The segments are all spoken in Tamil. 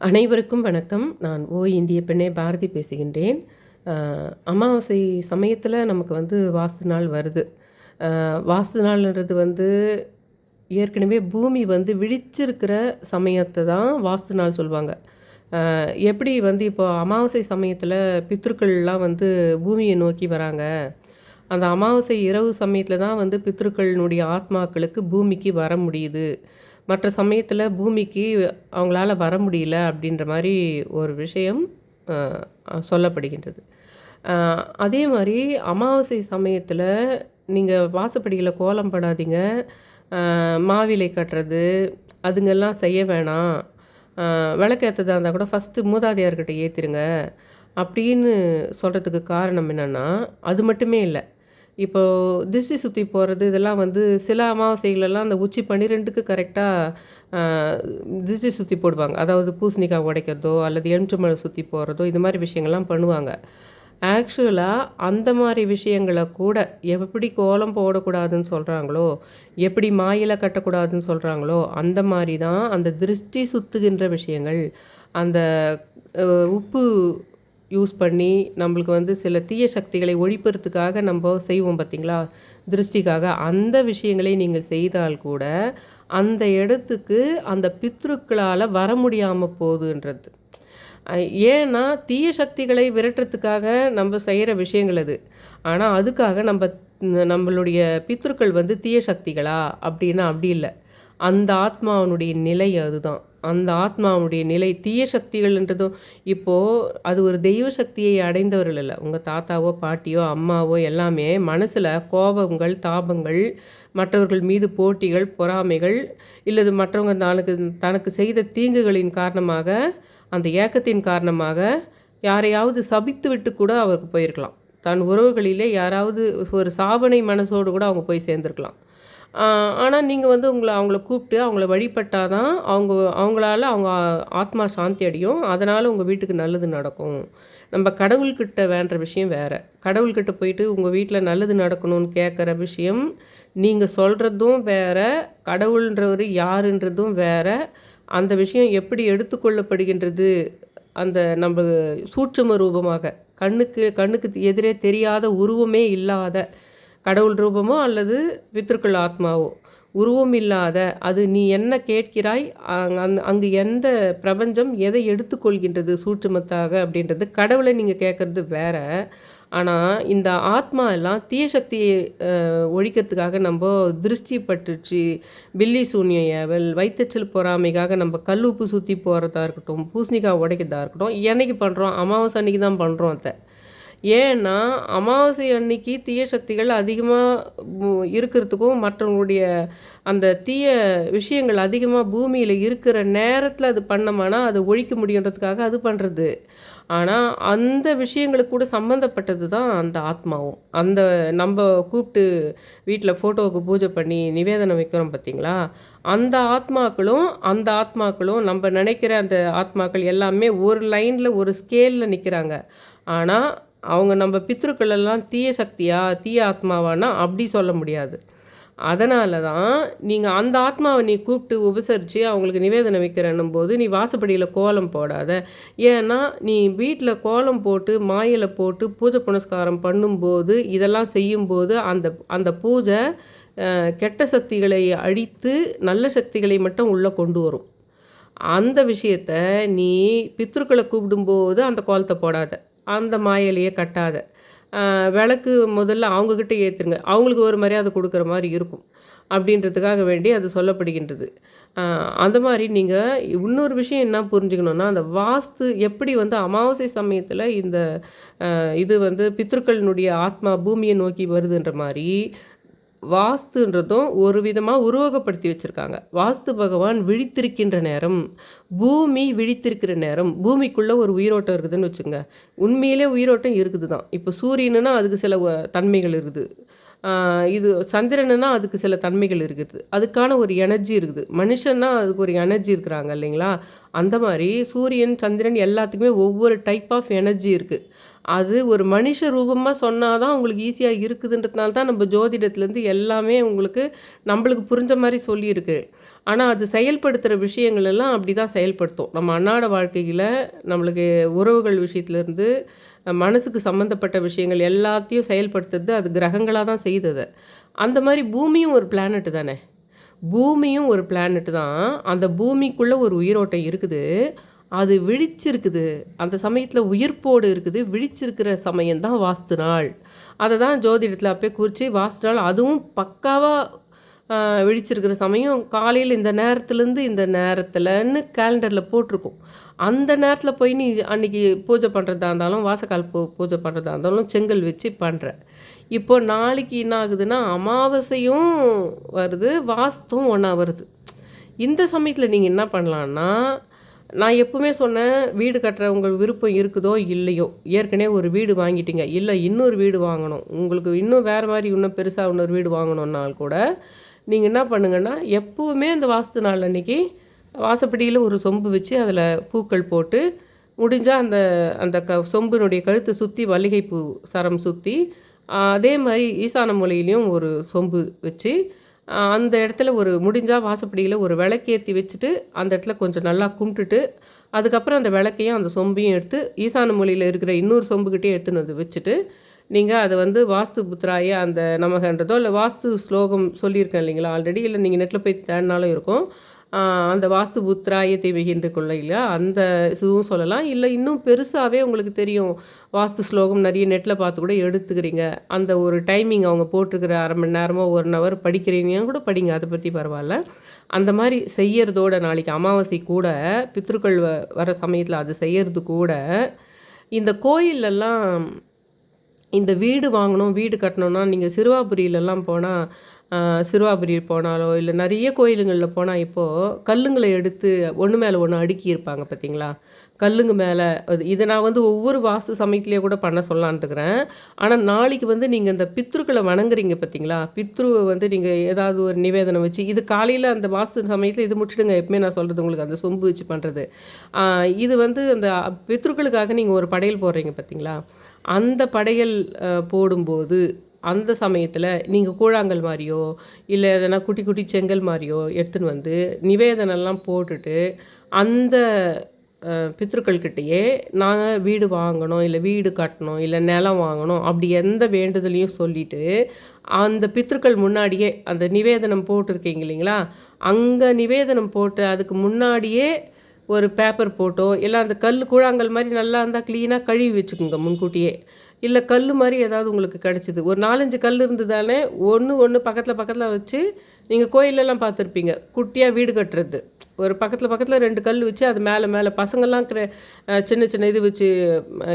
அனைவருக்கும் வணக்கம். நான் இந்திய பெண்ணே பாரதி பேசுகின்றேன். அ அமாவாசை சமயத்தில நமக்கு வாஸ்து நாள் வருது. வாஸ்து நாள்ன்றது ஏற்கனவே பூமி விழிச்சிருக்கிற சமயத்த தான் வாஸ்து நாள் சொல்வாங்க. எப்படி இப்போ அமாவாசை சமயத்தில பித்ருக்கள்லாம் பூமிய நோக்கி வராங்க. அந்த அமாவாசை இரவு சமயத்தில தான் பித்ருக்களினுடைய ஆத்மாக்களுக்கு பூமிக்கு வர முடியுது. மற்ற சமயத்தில பூமிக்கு அவங்களால வர முடியல அப்படின்ற மாரி ஒரு விஷயம் அ சொல்லப்படுகின்றது. அ அதே மாரி அமாவாசை சமயத்தில நீங்க வாசப்படியில கோலம் போடாதீங்க. மாவிலை கட்டுறது அதுங்கெல்லாம் செய்ய வேணாம். விளக்கு ஏத்துறதா இருந்தா கூட ஃபஸ்ட்டு மூதாதையார்கிட்ட ஏத்திருங்க. அப்படின்னு சொல்றதுக்கு காரணம் என்னன்னா, அது மட்டுமே இல்ல. இப்போ திஷ்டி சுத்தி போறது இதெல்லாம் சில அமாவாசைகளெல்லாம் அந்த உச்சி 12க்கு கரெக்ட்டா அ திஷ்டி சுத்தி போடுவாங்க. அதாவது பூசணிக்காய் உடைக்கிறதோ, அல்லது எலுமிச்சம்பழம் சுத்தி போடுறதோ, இது மாரி விஷயங்கள்லாம் பண்ணுவாங்க. ஆக்சுவலா அந்த மாரி விஷயங்கள கூட எப்படி கோலம் போடக்கூடாதுன்னு சொல்றாங்களோ, எப்படி மாயில கட்டக்கூடாதுன்னு சொல்றாங்களோ, அந்த மாரி தான் அந்த திருஷ்டி சுத்துகின்ற விஷயங்கள். அந்த அ உப்பு யூஸ் பண்ணி நம்மளுக்கு சில தீய சக்திகளை ஒழிப்பதற்காக நம்ப செய்வோம் பார்த்தீங்களா? திருஷ்டிக்காக. அந்த விஷயங்களை நீங்க செய்தால் கூட, அந்த இடத்துக்கு அந்த பித்ருக்களால வர முடியாம போதுன்றது. அ ஏன்னா, தீய சக்திகளை விரட்டுறதுக்காக நம்ப செய்ற விஷயங்கள் அது. ஆனா, அதுக்காக நம்மளுடைய பித்ருக்கள் தீய சக்திகளா? அப்டின்னா அப்டி இல்ல. அந்த ஆத்மாவினுடைய நிலை அதுதான். அந்த ஆத்மாவுடைய நிலை தீய சக்திகள்ன்றதும் இப்போ அது ஒரு தெய்வ சக்தியை அடைந்தவர்கள் இல்ல. உங்க தாத்தாவோ, பாட்டியோ, அம்மாவோ எல்லாமே மனசுல கோபங்கள், தாபங்கள், மற்றவர்கள் மீது போட்டிகள், பொறாமைகள் இல்லது மற்றவங்க தனக்கு தனக்கு செய்த தீங்குகளின் காரணமாக, அந்த ஏக்கத்தின் காரணமாக யாரையாவது சபித்துவிட்டு கூட அவருக்கு போயிருக்கலாம். தன் உறவுகளிலே யாராவது ஒரு சாபனை மனசோடு கூட அவங்க போய் சேர்ந்திருக்கலாம். ஆனா நீங்க அவங்கள கூப்பிட்டு அவங்கள வழிபட்டா தான் அவங்களால அவங்க ஆத்மா சாந்தி அடையும். அதனால உங்க வீட்டுக்கு நல்லது நடக்கும். நம்ம கடவுள்கிட்ட வேண்டுற விஷயம் வேற. கடவுள்கிட்ட போயிட்டு உங்க வீட்ல நல்லது நடக்கணும்னு கேட்குற விஷயம், நீங்க சொல்றதும் வேற, கடவுள்ன்றவரு யாருன்றதும் வேற. அந்த விஷயம் எப்படி எடுத்துக்கொள்ளப்படுகின்றது, அந்த நம்ப சூட்சும ரூபமாக, கண்ணுக்கு கண்ணுக்கு எதிரே தெரியாத உருவமே இல்லாத கடவுள் ரூபமோ அல்லது பித்ருக்கள் ஆத்மாவோ உருவம் இல்லாத அது நீ என்ன கேட்கிறாய் அங்கு எந்த பிரபஞ்சம் எதை எடுத்துக்கொள்கின்றது சூட்சுமத்தாக அப்படின்றது கடவுளை நீங்கள் கேட்குறது வேற. ஆனால் இந்த ஆத்மா எல்லாம் தீய சக்தியை ஒழிக்கிறதுக்காக நம்ம திருஷ்டி பட்டுச்சு, பில்லி சூன்யம் ஏவல், வயிற்றுச்சல் பொறாமைக்காக நம்ம கல் உப்பு சுற்றி போகிறதா இருக்கட்டும், பூசணிக்காய் உடைக்கிறதா இருக்கட்டும், என்னைக்கு பண்ணுறோம்? அமாவாசை அன்னைக்கு தான் பண்ணுறோம் அதை. ஏன்னா, அமாவாசை அன்னைக்கு தீய சக்திகள் அதிகமாக இருக்கிறதுக்கும், மற்றவங்களுடைய அந்த தீய விஷயங்கள் அதிகமாக பூமியில இருக்கிற நேரத்தில அது பண்ணோமானா, அது ஒழிக்க முடியுன்றதுக்காக அது பண்ணுறது. ஆனா, அந்த விஷயங்களுக்கு கூட சம்மந்தப்பட்டது தான் அந்த ஆத்மாவும். அந்த நம்ப கூப்பிட்டு வீட்ல ஃபோட்டோவுக்கு பூஜை பண்ணி நிவேதனம் வைக்கிறோம் பார்த்தீங்களா? அந்த ஆத்மாக்களும் நம்ப நினைக்கிற அந்த ஆத்மாக்கள் எல்லாமே ஒரு லைன்ல, ஒரு ஸ்கேல்ல நிக்கிறாங்க. ஆனா அவங்க நம்ம பித்ருக்கள் எல்லாம் தீய சக்தியா, தீய ஆத்மாவான்னா அப்படி சொல்ல முடியாது. அதனால தான் நீங்க அந்த ஆத்மாவ நீ கூப்பிட்டு உபசரிச்சு அவங்களுக்கு நிவேதனம் வைக்கிறன்னும்போது, நீ வாசப்படியில கோலம் போடாத. ஏன்னா, நீ வீட்ல கோலம் போட்டு, மாயில போட்டு பூஜை புனஸ்காரம் பண்ணும்போது, இதெல்லாம் செய்யும்போது அந்த அந்த பூஜை கெட்ட சக்திகளை அழித்து, நல்ல சக்திகளை மட்டும் உள்ள கொண்டு வரும். அந்த விஷயத்த நீ பித்ருக்கள கூப்பிடும்போது அந்த கோலத்த போடாத. அந்த மாயிலையே கட்டாத. விளக்கு முதல்ல அவங்ககிட்ட ஏத்துங்க. அவங்களுக்கு ஒரு மரியாதை குடுக்குற மாரி இருக்கும். அப்படின்றதுக்காக வேண்டி அது சொல்லப்படுகின்றது. அ அந்த மாரி நீங்க இன்னொரு விஷயம் என்ன புரிஞ்சுக்கணும்னா, அந்த வாஸ்து எப்படி அமாவாசை சமயத்தில இந்த இது பித்ருக்களினுடைய ஆத்மா பூமிய நோக்கி வருதுன்ற மாரி, வாஸ்துன்றதும் ஒரு விதமா உருவகப்படுத்தி வச்சிருக்காங்க. வாஸ்து பகவான் விழித்திருக்கின்ற நேரம், பூமி விழித்திருக்கிற நேரம், பூமிக்குள்ள ஒரு உயிரோட்டம் இருக்குதுன்னு வச்சுக்கங்க. உண்மையிலே உயிரோட்டம் இருக்குது தான். இப்போ சூரியனுன்னா அதுக்கு சில தன்மைகள் இருக்குது. இது சந்திரனுன்னா அதுக்கு சில தன்மைகள் இருக்குது. அதுக்கான ஒரு எனர்ஜி இருக்குது. மனுஷன்னா அதுக்கு ஒரு எனர்ஜி இருக்கிறாங்க இல்லைங்களா? அந்த மாரி சூரியன், சந்திரன் எல்லாத்துக்குமே ஒவ்வொரு டைப் ஆஃப் எனர்ஜி இருக்கு. அது ஒரு மனுஷ ரூபமா சொன்னா தான் உங்களுக்கு ஈஸியா இருக்குதுன்றதுனால தான் நம்ம ஜோதிடத்துலேருந்து எல்லாமே உங்களுக்கு நம்பளுக்கு புரிஞ்ச மாரி சொல்லியிருக்கு. ஆனா, அது செயல்படுத்துற விஷயங்கள் எல்லாம் அப்படிதான் செயல்படுத்தும். நம்ம அன்றாட வாழ்க்கையில நம்மளுக்கு உறவுகள் விஷயத்துலேருந்து, மனசுக்கு சம்மந்தப்பட்ட விஷயங்கள் எல்லாத்தையும் செயல்படுத்துறது அது கிரகங்களா தான் செய்யுது அத. அந்த மாரி பூமியும் ஒரு பிளானெட் தானே! பூமியும் ஒரு பிளானெட் தான். அந்த பூமிக்குள்ள ஒரு உயிரோட்டம் இருக்குது. அது விழிச்சிருக்குது. அந்த சமயத்தில உயிர்ப்போடு இருக்குது. விழிச்சிருக்கிற சமயம் தான் வாஸ்து நாள். அத தான் ஜோதிடத்தில அப்பயே குறிச்சு வாஸ்து நாள் அதுவும் பக்காவா அ விழிச்சிருக்கிற சமயம் காலையில இந்த நேரத்துலேருந்து இந்த நேரத்துலன்னு கேலண்டர்ல போட்டிருக்கும். அந்த நேரத்தில போய் நீ அன்னைக்கு பூஜை பண்ணுறதா இருந்தாலும், வாசக்கால் பூஜை பண்ணுறதா இருந்தாலும் செங்கல் வச்சு பண்ற. இப்போ நாளைக்கு என்ன ஆகுதுன்னா, அமாவாசையும் வருது, வாஸ்தும் ஒண்ணா வருது. இந்த சமயத்தில நீங்க என்ன பண்ணலான்னா, நான் எப்பவுமே சொன்னேன், வீடு கட்டுற உங்கள் விருப்பம் இருக்குதோ, இல்லையோ, ஏற்கனவே ஒரு வீடு வாங்கிட்டீங்க. இல்ல இன்னொரு வீடு வாங்கணும். உங்களுக்கு இன்னும் வேற மாரி இன்னும் பெருசா இன்னொரு வீடு வாங்கணும்னால் கூட, நீங்க என்ன பண்ணுங்கன்னா, எப்பவுமே அந்த வாஸ்து நாள் அன்னைக்கு வாசப்படியில ஒரு சொம்பு வச்சு, அதில பூக்கள் போட்டு, முடிஞ்சா அந்த அந்த சொம்பினுடைய கழுத்த சுத்தி மல்லிகைப்பூ சரம் சுத்தி, அதே மாரி ஈசான மூலையிலயும் ஒரு சொம்பு வச்சு, அந்த இடத்துல ஒரு முடிஞ்சா வாசப்படியில ஒரு விளக்கேத்தி வச்சுட்டு, அந்த இடத்துல கொஞ்சம் நல்லா கும்பிட்டுட்டு, அதுக்கப்புறம் அந்த விளக்கையும், அந்த சொம்பையும் எடுத்து ஈசான மூலையில இருக்கிற இன்னொரு சொம்புகிட்டயே எடுத்துன்னு வந்து வச்சுட்டு, நீங்க அத வந்து வாஸ்து புத்ராய அந்த நமகன்றதோ, இல்ல வாஸ்து ஸ்லோகம் சொல்லியிருக்கேன் இல்லைங்களா? ஆல்ரெடி இல்ல நீங்க நெட்ல போய் தேடுனாலும் இருக்கும். ஆ அந்த வாஸ்து புத்ராய தேவிகின்ற கொள்ளையில அந்த இதுவும் சொல்லலாம். இல்ல இன்னும் பெருசாவே உங்களுக்கு தெரியும். வாஸ்து ஸ்லோகம் நெறைய நெட்ல பார்த்து கூட எடுத்துக்கிறீங்க. அந்த ஒரு டைமிங் அவங்க போட்டிருக்கிற 1/2 மணி நேரமோ, 1 ஹவர் படிக்கிறீங்கன்னு கூட படிங்க. அத பத்தி பரவால்ல. அந்த மாரி செய்யறதோட நாளைக்கு அமாவாசை கூட பித்ருக்கள் வர சமயத்தில அது செய்யறது கூட, இந்த கோயில்லலாம் இந்த வீடு வாங்கணும், வீடு கட்டணும்னா, நீங்க சிறுவாபுரியிலலாம் போனா, சிறுவாபுரி போனாலோ, இல்ல நெறைய கோயிலுங்கள்ல போனா இப்போ கல்லுங்கள எடுத்து ஒண்ணு மேல ஒண்ணு அடுக்கி இருப்பாங்க பார்த்தீங்களா? கல்லுங்க மேல இத நான் வந்து ஒவ்வொரு வாஸ்து சமயத்திலேயே கூட பண்ண சொல்லலான்ட்டுருக்கிறேன். ஆனா, நாளைக்கு வந்து நீங்க இந்த பித்ருக்கள வணங்குறீங்க பார்த்தீங்களா? பித்ருவ வந்து நீங்க ஏதாவது ஒரு நிவேதனம் வச்சு இது காலையில அந்த வாஸ்து சமயத்தில இது முடிச்சுடுங்க. எப்பவுமே நான் சொல்றது உங்களுக்கு அந்த சொம்பு வச்சு பண்றது. ஆ இது வந்து அந்த பித்ருக்களுக்காக நீங்க ஒரு படையல் போடுறீங்க பார்த்தீங்களா? அந்த படையல் போடும்போது, அந்த சமயத்தில நீங்க கூழாங்கல் மாரியோ, இல்ல எதனா குட்டி குட்டி செங்கல் மாரியோ எடுத்துன்னு வந்து நிவேதனம்லாம் போட்டுட்டு, அந்த பித்ருக்கள் கிட்டயே நாங்க வீடு வாங்கணும், இல்ல வீடு கட்டணும், இல்ல நிலம் வாங்கணும், அப்படி எந்த வேண்டுதலையும் சொல்லிட்டு, அந்த பித்ருக்கள் முன்னாடியே அந்த நிவேதனம் போட்டிருக்கீங்க இல்லைங்களா? அங்க நிவேதனம் போட்டு அதுக்கு முன்னாடியே ஒரு பேப்பர் போட்டோ, இல்ல அந்த கூழாங்கல் மாரி நல்லா இருந்தா கிளீனா கழுவி வச்சுக்குங்க முன்கூட்டியே. இல்ல கல்லு மாரி ஏதாவது உங்களுக்கு கிடைச்சது. ஒரு 4, 5 கல் இருந்ததாலே ஒண்ணு பக்கத்துல பக்கத்துல வச்சு நீங்க கோயில்லலாம் பார்த்துருப்பீங்க. குட்டியா வீடு கட்டுறது. ஒரு பக்கத்துல பக்கத்துல 2 கல் வச்சு அது மேல மேல பசங்கள்லாம் சின்ன சின்ன இது வச்சு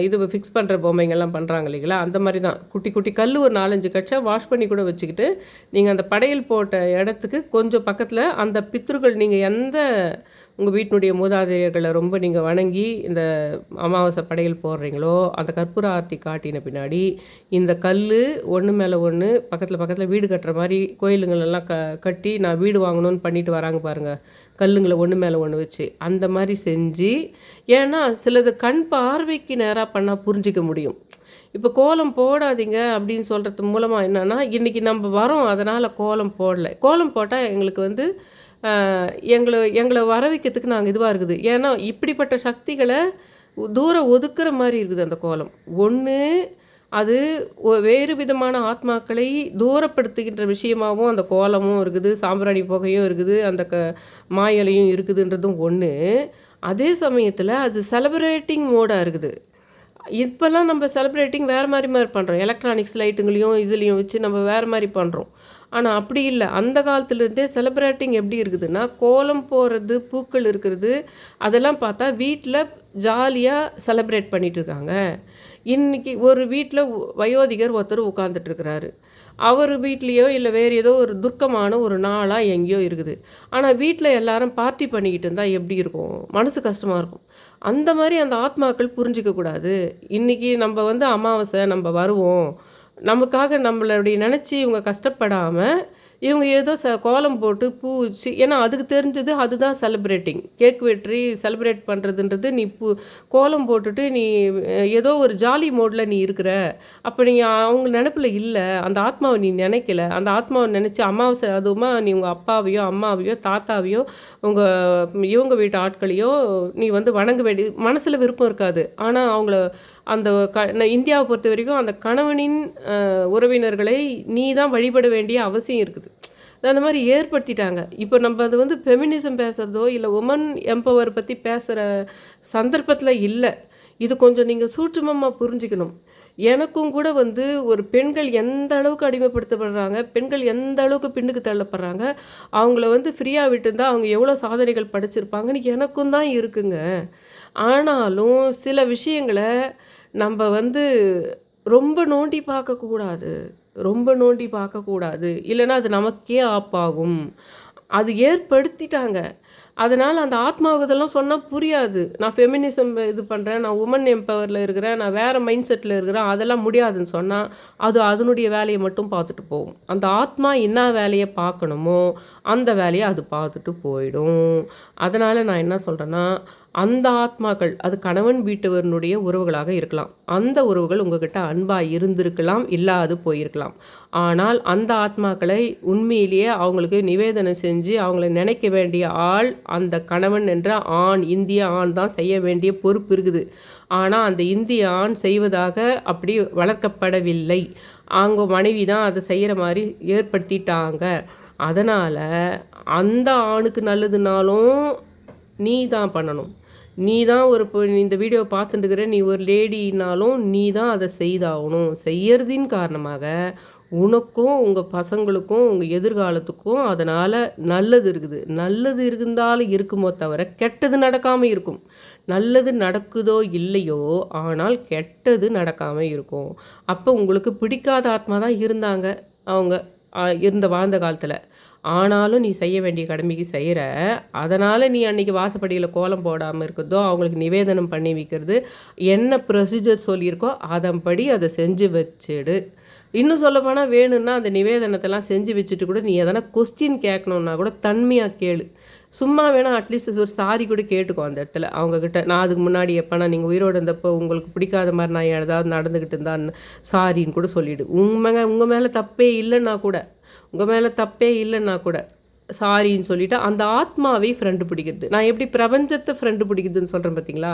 இது ஃபிக்ஸ் பண்ற பொம்மைங்கள்லாம் பண்றாங்க இல்லைங்களா? அந்த மாரி தான். குட்டி குட்டி கல்லு ஒரு 4, 5 கட்சா வாஷ் பண்ணி கூட வச்சுக்கிட்டு, நீங்க அந்த படையல் போட்ட இடத்துக்கு கொஞ்சம் பக்கத்துல அந்த பித்ருக்கள் நீங்க எந்த உங்க வீட்டினுடைய மூதாதையர்கள ரொம்ப நீங்க வணங்கி, இந்த அமாவாசை படையல் போடுறீங்களோ, அந்த கற்பூர ஆரத்தி காட்டின பின்னாடி, இந்த கல்லு ஒண்ணு மேல ஒண்ணு பக்கத்துல பக்கத்துல வீடு கட்டுற மாரி கோயிலுங்களெல்லாம் கட்டி நான் வீடு வாங்கணும்னு பண்ணிட்டு வராங்க பாருங்க. கல்லுங்கள ஒண்ணு மேல ஒண்ணு வச்சு. அந்த மாரி செஞ்சு ஏன்னா சிலது கண் பார்வைக்கு நேரா பண்ணா புரிஞ்சுக்க முடியும். இப்போ கோலம் போடாதீங்க அப்படின்னு சொல்றது மூலமா என்னன்னா, இன்னைக்கு நம்ப வரோம் அதனால கோலம் போடல. கோலம் போட்டா எங்களுக்கு வந்து அ எங்கள எங்கள வர வைக்கிறதுக்கு நாங்க இதுவா இருக்குது. ஏன்னா இப்படிப்பட்ட சக்திகள தூரம் ஒதுக்குற மாரி இருக்குது அந்த கோலம். ஒண்ணு அது வேறு விதமான ஆத்மாக்களை தூரப்படுத்துகின்ற விஷயமாவும் அந்த கோலமும் இருக்குது, சாம்பிராணி புகையும் இருக்குது, அந்த மா இலையும் இருக்குதுன்றதும் ஒண்ணு. அதே சமயத்தில அது செலிப்ரேட்டிங் மோடா இருக்குது. இப்பல்லாம் நம்ம செலிப்ரேட்டிங் வேற மாரி பண்றோம். எலக்ட்ரானிக்ஸ் லைட்டுங்களையும், இதுலயும் வச்சு நம்ம வேற மாரி பண்றோம். ஆனா அப்படி இல்ல. அந்த காலத்துலேருந்தே செலிப்ரேட்டிங் எப்படி இருக்குதுன்னா, கோலம் போடுறது, பூக்கள் இருக்கிறது, அதெல்லாம் பார்த்தா வீட்ல ஜாலியா செலிப்ரேட் பண்ணிட்டு இருக்காங்க. இன்னைக்கு ஒரு வீட்ல வயோதிகர் ஒருத்தர் உட்கார்ந்துட்டு இருக்கிறாரு. அவரு வீட்லயோ இல்ல வேறு ஏதோ ஒரு துர்க்கமான ஒரு நாளா எங்கேயோ இருக்குது. ஆனா வீட்ல எல்லாரும் பார்ட்டி பண்ணிக்கிட்டு இருந்தா எப்படி இருக்கும்? மனசு கஷ்டமா இருக்கும். அந்த மாரி அந்த ஆத்மாக்கள் புரிஞ்சுக்க கூடாது. இன்னைக்கு நம்ப வந்து அமாவாசை நம்ப வருவோம். நமக்காக நம்மளுடைய நெனச்சு இவங்க கஷ்டப்படாம, இவங்க ஏதோ கோலம் போட்டு பூ வச்சு, ஏன்னா அதுக்கு தெரிஞ்சது அதுதான் செலிப்ரேட்டிங். கேக் வெட்டி செலிப்ரேட் பண்ணுறதுன்றது, நீ கோலம் போட்டுட்டு நீ ஏதோ ஒரு ஜாலி மோடில் நீ இருக்கிற. அப்போ நீ அவங்க நினப்பில் இல்லை, அந்த ஆத்மாவை நீ நினைக்கல. அந்த ஆத்மாவை நினச்சி அமாவாசை அதுவுமா நீ உங்கள் அப்பாவையோ அம்மாவையோ தாத்தாவையோ இவங்க வீட்டு ஆட்களையோ நீ வந்து வணங்க வேண்டிய மனசில் விருப்பம் இருக்காது. ஆனால் அவங்கள அந்த இந்தியாவை பொறுத்த வரைக்கும் அந்த கணவனின் உறவினர்களை நீ தான் வழிபட வேண்டிய அவசியம் இருக்குது. அந்த மாதிரி ஏற்படுத்திட்டாங்க. இப்போ நம்ம அது வந்து ஃபெமினிசம் பேசுகிறதோ இல்லை உமன் எம்பவர் பற்றி பேசுகிற சந்தர்ப்பத்தில் இல்லை. இது கொஞ்சம் நீங்கள் சூட்சுமமாக புரிஞ்சுக்கணும். எனக்கும் கூட வந்து ஒரு பெண்கள் எந்த அளவுக்கு அடிமைப்படுத்தப்படுறாங்க, பெண்கள் எந்த அளவுக்கு பின்னுக்கு தள்ளப்படுறாங்க, அவங்கள வந்து ஃப்ரீயாக விட்டுருந்தா அவங்க எவ்வளோ சாதனைகள் படைச்சிருப்பாங்கன்னு எனக்கும் தான் இருக்குங்க. ஆனாலும் சில விஷயங்களை நம்ம வந்து ரொம்ப நோண்டி பார்க்கக்கூடாது, ரொம்ப நோண்டி பார்க்கக்கூடாது. இல்லைன்னா அது நமக்கே ஆப்பாகும். அது ஏற்படுத்திட்டாங்க. அதனால் அந்த ஆத்மாவுக்கு இதெல்லாம் சொன்னால் புரியாது. நான் ஃபெமினிசம் இது பண்ணுறேன், நான் உமன் எம்பவரில் இருக்கிறேன், நான் வேறு மைண்ட் செட்டில் இருக்கிறேன், அதெல்லாம் முடியாதுன்னு சொன்னால் அது அதனுடைய வேலையை மட்டும் பார்த்துட்டு போகும். அந்த ஆத்மா என்ன வேலையை பார்க்கணுமோ அந்த வேலையை அது பார்த்துட்டு போயிடும். அதனால் நான் என்ன சொல்கிறேன்னா, அந்த ஆத்மாக்கள் அது கணவன் வீட்டவனுடைய உறவுகளாக இருக்கலாம். அந்த உறவுகள் உங்ககிட்ட அன்பாக இருந்திருக்கலாம், இல்லாது போயிருக்கலாம். ஆனால் அந்த ஆத்மாக்களை உண்மையிலேயே அவங்களுக்கு நிவேதனம் செஞ்சு அவங்கள நினைக்க வேண்டிய ஆள் அந்த கணவன் என்ற ஆண், இந்திய ஆண் தான் செய்ய வேண்டிய பொறுப்பு இருக்குது. ஆனால் அந்த இந்திய ஆண் செய்வதாக அப்படி வளர்க்கப்படவில்லை. அவங்க மனைவி தான் அதை செய்கிற மாதிரி ஏற்படுத்திட்டாங்க. அதனால் அந்த ஆணுக்கு நல்லதுனாலும் நீ தான் பண்ணணும். நீ தான் இப்போ இந்த வீடியோவை பார்த்துட்டுருக்கிற நீ ஒரு லேடினாலும் நீ தான் அதை செய்தாகணும். செய்யறதின் காரணமாக உனக்கும் உங்கள் பசங்களுக்கும் உங்கள் எதிர்காலத்துக்கும் அதனால் நல்லது இருக்குது. நல்லது இருந்தாலும் இருக்குமோ தவிர கெட்டது நடக்காமல் இருக்கும். நல்லது நடக்குதோ இல்லையோ, ஆனால் கெட்டது நடக்காமல் இருக்கும். அப்போ உங்களுக்கு பிடிக்காத ஆத்மா தான் இருந்தாங்க அவங்க வாழ்ந்த காலத்தில். ஆனாலும் நீ செய்ய வேண்டிய கடமைக்கு செய்கிற. அதனால் நீ அன்றைக்கி வாசப்படியில் கோலம் போடாமல் இருக்கிறதோ, அவங்களுக்கு நிவேதனம் பண்ணி வைக்கிறது, என்ன ப்ரொசீஜர் சொல்லியிருக்கோ அதன்படி அதை செஞ்சு வச்சிடு. இன்னும் சொல்லப்போனால் வேணும்னா அந்த நிவேதனத்தெல்லாம் செஞ்சு வச்சுட்டு கூட நீ எதனா கொஸ்டின் கேட்கணுன்னா கூட தன்மையாக கேளு. சும்மா வேணால் அட்லீஸ்ட் ஒரு சாரி கூட கேட்டுக்கோ அந்த இடத்துல அவங்கக்கிட்ட. நான் அதுக்கு முன்னாடி எப்போனா நீங்கள் உயிரோடு இருந்தப்போ உங்களுக்கு பிடிக்காத மாதிரி நான் ஏதாவது நடந்துக்கிட்டு இருந்தான்னு சாரின்னு கூட சொல்லிவிடு. உங்கள் மேலே தப்பே இல்லைன்னா கூட, உங்கள் மேலே தப்பே இல்லைன்னா கூட சாரின்னு சொல்லிவிட்டு அந்த ஆத்மாவை ஃப்ரெண்டு பிடிக்கிறது. நான் எப்படி பிரபஞ்சத்தை ஃப்ரெண்டு பிடிக்குதுன்னு சொல்கிறேன் பார்த்தீங்களா?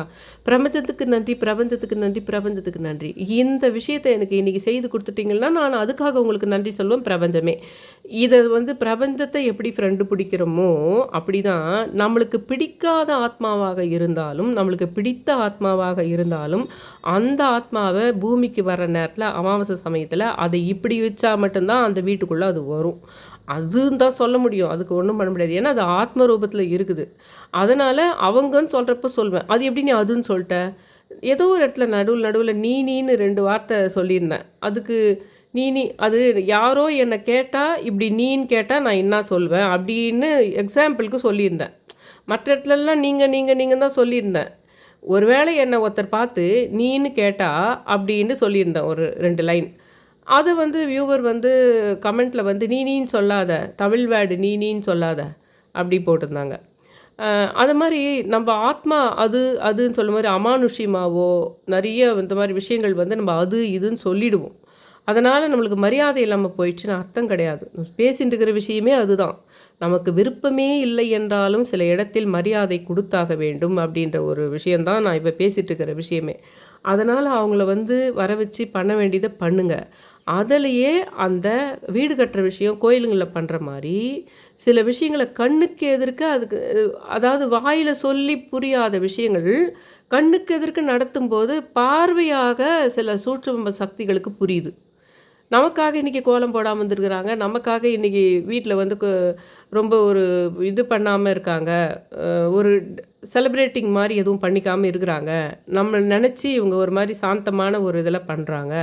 பிரபஞ்சத்துக்கு நன்றி, பிரபஞ்சத்துக்கு நன்றி, பிரபஞ்சத்துக்கு நன்றி. இந்த விஷயத்தை எனக்கு இன்றைக்கி செய்து கொடுத்துட்டிங்கன்னா நான் அதுக்காக உங்களுக்கு நன்றி சொல்லுவேன் பிரபஞ்சமே. இதை வந்து பிரபஞ்சத்தை எப்படி ஃப்ரெண்டு பிடிக்கிறோமோ அப்படி தான் நம்மளுக்கு பிடிக்காத ஆத்மாவாக இருந்தாலும், நம்மளுக்கு பிடித்த ஆத்மாவாக இருந்தாலும் அந்த ஆத்மாவை பூமிக்கு வர நேரத்தில் அமாவாசை சமயத்தில் அதை இப்படி வச்சா மட்டும்தான் அந்த வீட்டுக்குள்ளே அது வரும். அதுன்னு தான் சொல்ல முடியும். அதுக்கு ஒன்றும் பண்ண முடியாது. ஏன்னா அது ஆத்ம ரூபத்தில் இருக்குது. அதனால் அவங்கன்னு சொல்கிறப்ப சொல்வேன். அது எப்படி நீ அதுன்னு சொல்லிட்ட? ஏதோ ஒரு இடத்துல நடுவில் நீன்னு 2 வார்த்தை சொல்லியிருந்தேன். அதுக்கு நீ அது யாரோ என்னை கேட்டால் இப்படி நீன்னு கேட்டால் நான் என்ன சொல்வேன் அப்படின்னு எக்ஸாம்பிளுக்கு சொல்லியிருந்தேன். மற்ற இடத்துலலாம் நீங்கள் தான் சொல்லியிருந்தேன். ஒருவேளை என்னை ஒருத்தர் பார்த்து நீன்னு கேட்டால் அப்படின்னு சொல்லியிருந்தேன் ஒரு 2 லைன். அதை வந்து வியூவர் வந்து கமெண்ட்டில் வந்து நீன்னு சொல்லாத, தமிழ் வேர்டு நீன்னு சொல்லாத அப்படி போட்டிருந்தாங்க. அது மாதிரி நம்ம ஆத்மா அதுன்னு சொல்லும் மாதிரி அமானுஷ்யமாவோ நிறைய இந்த மாதிரி விஷயங்கள் வந்து நம்ம அது இதுன்னு சொல்லிடுவோம். அதனால் நம்மளுக்கு மரியாதை இல்லாமல் போயிடுச்சுன்னு அர்த்தம் கிடையாது. பேசிட்டு இருக்கிற விஷயமே அதுதான். நமக்கு விருப்பமே இல்லை என்றாலும் சில இடத்தில் மரியாதை கொடுத்தாக வேண்டும் அப்படின்ற ஒரு விஷயந்தான் நான் இப்போ பேசிகிட்டு இருக்கிற விஷயமே. அதனால் அவங்கள வந்து வர வச்சு பண்ண வேண்டியதை பண்ணுங்கள். அதிலையே அந்த வீடு கட்டுற விஷயம் கோயிலுங்களில் பண்ணுற மாதிரி சில விஷயங்களை கண்ணுக்கு எதிர்க்க அதுக்கு அதாவது வாயில் சொல்லி புரியாத விஷயங்கள் கண்ணுக்கு எதிர்க்க நடத்தும்போது பார்வையாக சில சூட்சும சக்திகளுக்கு புரியுது. நமக்காக இன்றைக்கி கோலம் போடாமல் வந்துருக்குறாங்க, நமக்காக இன்றைக்கி வீட்டில் வந்து ரொம்ப ஒரு இது பண்ணாமல் இருக்காங்க, ஒரு செலிப்ரேட்டிங் மாதிரி எதுவும் பண்ணிக்காமல் இருக்கிறாங்க, நம்ம நினச்சி இவங்க ஒரு மாதிரி சாந்தமான ஒரு இதில் பண்ணுறாங்க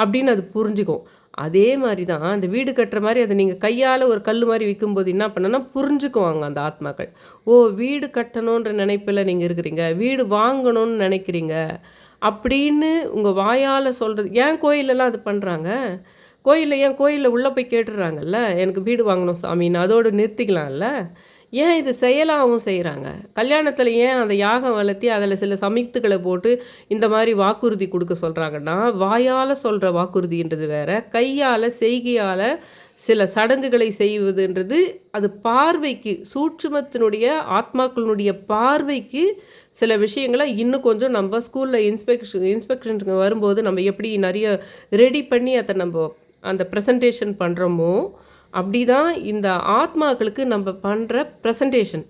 அப்படின்னு அது புரிஞ்சுக்கும். அதே மாதிரி தான் அந்த வீடு கட்டுற மாதிரி அதை நீங்கள் கையால் ஒரு கல் மாதிரி விற்கும்போது என்ன பண்ணனா புரிஞ்சுக்குவாங்க அந்த ஆத்மாக்கள். ஓ, வீடு கட்டணுன்ற நினைப்பில் நீங்கள் இருக்கிறீங்க, வீடு வாங்கணும்னு நினைக்கிறீங்க அப்படின்னு உங்கள் வாயால் சொல்கிறது. ஏன் கோயிலெல்லாம் அது பண்ணுறாங்க? கோயில்ல ஏன் கோயில்ல உள்ளே போய் கேட்டுடுறாங்கல்ல, எனக்கு வீடு வாங்கணும் சாமின்னு, அதோடு நிறுத்திக்கலாம்ல. ஏன் இது செயலாகவும் செய்கிறாங்க? கல்யாணத்தில் ஏன் அந்த யாகம் வளர்த்தி அதில் சில சமித்துக்களை போட்டு இந்த மாதிரி வாக்குறுதி கொடுக்க சொல்கிறாங்கன்னா, வாயால் சொல்கிற வாக்குறுதின்றது வேற, கையால் செய்கையால் சில சடங்குகளை செய்வதுன்றது அது பார்வைக்கு சூட்சுமத்தினுடைய ஆத்மாக்களினுடைய பார்வைக்கு சில விஷயங்களை இன்னும் கொஞ்சம் நம்ம ஸ்கூலில் இன்ஸ்பெக்ஷனுக்கு வரும்போது நம்ம எப்படி நிறைய ரெடி பண்ணி அதை நம்ம அந்த ப்ரெசன்டேஷன் பண்ணுறோமோ, அப்படி தான் இந்த ஆத்மாக்களுக்கு நம்ம பண்ணுற ப்ரெசன்டேஷன்.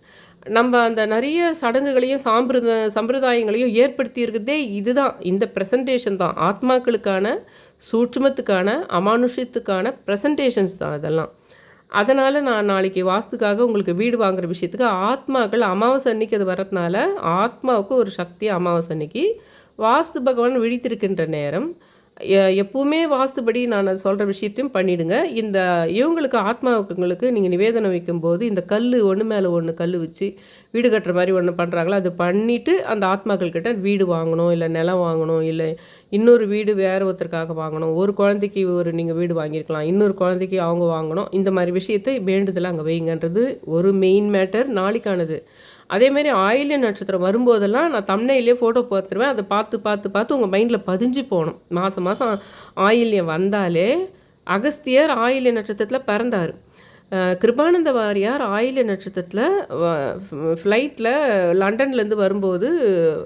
நம்ம அந்த நிறைய சடங்குகளையும் சம்பிரதாயங்களையும் ஏற்படுத்தி இருக்குதே இதுதான், இந்த ப்ரெசன்டேஷன் தான். ஆத்மாக்களுக்கான சூட்சுமத்துக்கான அமானுஷ்யத்துக்கான ப்ரெசன்டேஷன்ஸ் தான் அதெல்லாம். அதனால் நான் நாளைக்கு வாஸ்துக்காக உங்களுக்கு வீடு வாங்குகிற விஷயத்துக்கு ஆத்மாக்கள் அமாவாசை அன்னைக்கு அது வரதுனால ஆத்மாவுக்கு ஒரு சக்தி அமாவாசை அன்னைக்கு வாஸ்து பகவான் விழித்திருக்கின்ற நேரம். எப்பவுமே வாஸ்துபடி நான் சொல்கிற விஷயத்தையும் பண்ணிவிடுங்க. இந்த இவங்களுக்கு ஆத்மாவுக்குங்களுக்கு நீங்கள் நிவேதனம் வைக்கும்போது இந்த கல் ஒன்று மேலே ஒன்று கல் வச்சு வீடு கட்டுற மாதிரி ஒன்று பண்ணுறாங்களோ அது பண்ணிவிட்டு அந்த ஆத்மாக்கள்கிட்ட வீடு வாங்கணும், இல்லை நிலம் வாங்கணும், இல்லை இன்னொரு வீடு வேறு ஒருத்தருக்காக வாங்கணும், ஒரு குழந்தைக்கு நீங்கள் வீடு வாங்கியிருக்கலாம், இன்னொரு குழந்தைக்கு அவங்க வாங்கணும், இந்த மாதிரி விஷயத்தை வேண்டுதலை அங்கே வைங்கன்றது ஒரு மெயின் மேட்டர் நாளைக்கானது. அதேமாரி ஆயில்ய நட்சத்திரம் வரும்போதெல்லாம் நான் தம்ப்நெயிலே ஃபோட்டோ பார்த்துருவேன். அதை பார்த்து பார்த்து பார்த்து உங்கள் மைண்டில் பதிஞ்சு போகணும். மாதம் மாதம் ஆயில்யம் வந்தாலே அகஸ்தியர் ஆயில்ய நட்சத்திரத்தில் பிறந்தார். கிருபானந்த வாரியார் ஆயில்ய நட்சத்திரத்தில் ஃப்ளைட்டில் லண்டன்லேருந்து வரும்போது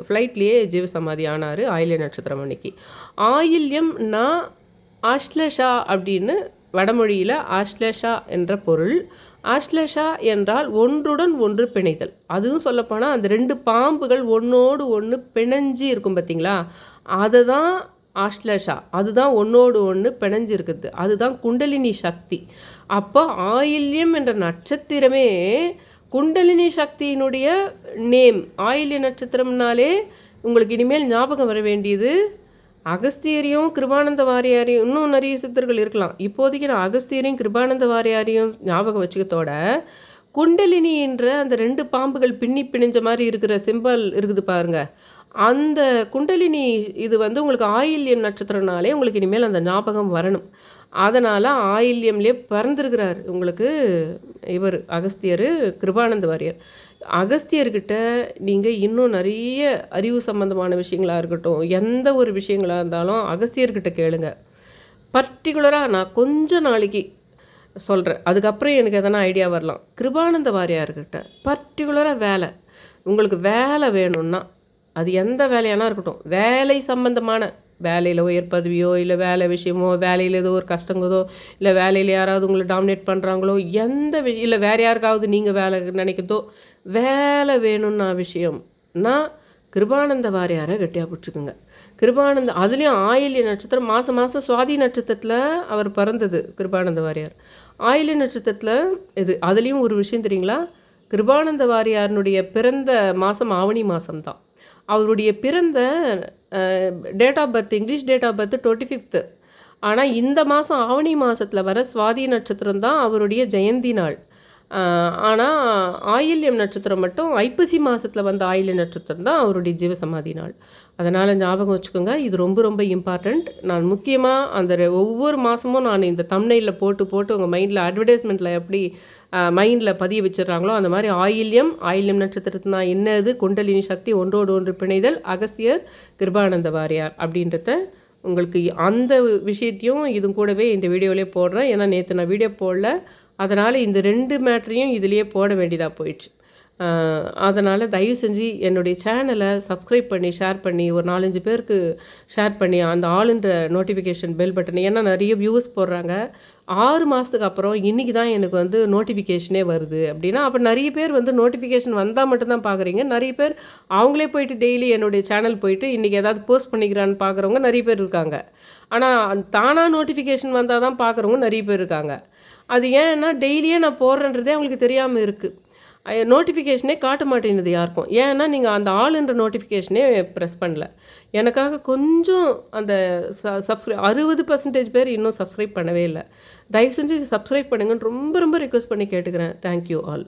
ஃப்ளைட்லேயே ஜீவசமாதி ஆனார் ஆயில்ய நட்சத்திரம் அன்னைக்கு. ஆயில்யம்னா ஆஷ்லேஷா அப்படின்னு வடமொழியில் ஆஷ்லேஷா என்ற பொருள். ஆஷ்லேஷா என்றால் ஒன்றுடன் ஒன்று பிணைதல். அதுவும் சொல்லப்போனால் அந்த 2 பாம்புகள் ஒன்றோடு ஒன்று பிணைஞ்சி இருக்கும் பார்த்தீங்களா, அதுதான் ஆஷ்லேஷா. அதுதான் ஒன்றோடு ஒன்று பிணைஞ்சு இருக்குது, அதுதான் குண்டலினி சக்தி. அப்போ ஆயில்யம் என்ற நட்சத்திரமே குண்டலினி சக்தியினுடைய நேம். ஆயில்ய நட்சத்திரம்னாலே உங்களுக்கு இனிமேல் ஞாபகம் வர வேண்டியது அகஸ்தியரையும் கிருபானந்த வாரியாரையும், இன்னும் நிறைய சித்தர்கள் இருக்கலாம், இப்போதைக்கு நான் அகஸ்தியரையும் கிருபானந்த வாரியாரையும் ஞாபகம் வச்சுக்கத்தோட குண்டலினி என்ற அந்த 2 பாம்புகள் பிணைஞ்ச மாதிரி இருக்கிற சிம்பல் இருக்குது பாருங்க, அந்த குண்டலினி இது உங்களுக்கு ஆயில்யம் நட்சத்திரனாலே உங்களுக்கு இனிமேல் அந்த ஞாபகம் வரணும். அதனால் ஆயில்யம்லேயே பிறந்திருக்கிறார் உங்களுக்கு இவர் அகஸ்தியர் கிருபானந்த வாரியார். அகஸ்தியர்கிட்ட நீங்கள் இன்னும் நிறைய அறிவு சம்பந்தமான விஷயங்களாக இருக்கட்டும், எந்த ஒரு விஷயங்களாக இருந்தாலும் அகஸ்தியர்கிட்ட கேளுங்க. பர்டிகுலராக நான் கொஞ்ச நாளைக்கு சொல்கிறேன், அதுக்கப்புறம் எனக்கு எதனா ஐடியா வரலாம். கிருபானந்த வாரியார்கிட்ட பர்டிகுலராக உங்களுக்கு வேலை வேணும்னா அது எந்த வேலையானா இருக்கட்டும், வேலை சம்பந்தமான வேலையில் உயர் பதவியோ இல்லை வேலை விஷயமோ, வேலையில் ஏதோ ஒரு கஷ்டங்கதோ, இல்லை வேலையில் யாராவது உங்களை டாமினேட் பண்ணுறாங்களோ, எந்த விஷயம் இல்லை வேறு யாருக்காவது நீங்கள் வேலை நினைக்கிறதோ, வேலை வேணும்னா விஷயம்னா கிருபானந்த வாரியாரை கட்டியாக பிடிச்சிக்குங்க. கிருபானந்த அதுலேயும் ஆயில்ய நட்சத்திரம் மாதம் மாதம் சுவாதி நட்சத்திரத்தில் அவர் பிறந்தது கிருபானந்த வாரியார். ஆயில்ய நட்சத்திரத்தில் இது அதுலேயும் ஒரு விஷயம் தெரியுங்களா, கிருபானந்த வாரியாருடைய பிறந்த மாதம் ஆவணி மாதம்தான். அவருடைய பிறந்த date of birth English date of birth 25th. ஆனால் இந்த மாதம் ஆவணி மாதத்தில் வர சுவாதி நட்சத்திரம் தான் அவருடைய ஜெயந்தி நாள். ஆனால் ஆயில்யம் நட்சத்திரம் மட்டும் ஐப்பசி மாதத்தில் வந்த ஆயில்ய நட்சத்திரம் தான் அவருடைய ஜீவசமாதி நாள். அதனால் ஞாபகம் வச்சுக்கோங்க, இது ரொம்ப ரொம்ப இம்பார்ட்டண்ட். நான் முக்கியமாக அந்த ஒவ்வொரு மாதமும் நான் இந்த தம்ப்நெயிலில் போட்டு உங்கள் மைண்டில் அட்வர்டைஸ்மெண்ட்டில் எப்படி மைண்டில் பதிய வச்சிடுறாங்களோ அந்த மாதிரி ஆயில்யம் நட்சத்திரத்துனா என்னது, குண்டலினி சக்தி ஒன்றோடு ஒன்று பிணைதல், அகஸ்தியர் கிருபானந்த வாரியார் அப்படின்றத உங்களுக்கு அந்த விஷயத்தையும் இது கூடவே இந்த வீடியோவிலே போடுறேன். ஏன்னா நேற்று நான் வீடியோ போடல, அதனால் இந்த 2 மேட்டரையும் இதிலேயே போட வேண்டியதாக போயிடுச்சு. அதனால் தயவு செஞ்சு என்னுடைய சேனலை சப்ஸ்கிரைப் பண்ணி ஷேர் பண்ணி ஒரு 4-5 பேருக்கு ஷேர் பண்ணி அந்த ஆளுன்ற நோட்டிஃபிகேஷன் பெல் பட்டன், ஏன்னா நிறைய வியூவர்ஸ் போடுறாங்க 6 மாதத்துக்கு அப்புறம் இன்றைக்கி தான் எனக்கு நோட்டிஃபிகேஷனே வருது அப்படின்னா, அப்போ நிறைய பேர் நோட்டிஃபிகேஷன் வந்தால் மட்டும்தான் பார்க்குறீங்க. நிறைய பேர் அவங்களே போயிட்டு டெய்லி என்னுடைய சேனல் போயிட்டு இன்றைக்கி ஏதாவது போஸ்ட் பண்ணிக்கிறான்னு பார்க்குறவங்க நிறைய பேர் இருக்காங்க. ஆனால் தானாக நோட்டிஃபிகேஷன் வந்தால் தான் பார்க்குறவங்க நிறைய பேர் இருக்காங்க. அது ஏன்னா டெய்லியே நான் போடுறேன்றதே அவங்களுக்கு தெரியாமல் இருக்குது. நோட்டிஃபிகேஷனே காட்ட மாட்டேங்குது யாருக்கும். ஏன்னா நீங்கள் அந்த ஆளுன்ற நோட்டிஃபிகேஷனே ப்ரெஸ் பண்ணல. எனக்காக கொஞ்சம் அந்த 60% பேர் இன்னும் சப்ஸ்கிரைப் பண்ணவே இல்லை. தயவு செஞ்சு சப்ஸ்கிரைப் பண்ணுங்கன்னு ரொம்ப ரொம்ப ரிக்வெஸ்ட் பண்ணி கேட்டுக்கிறேன். Thank you all.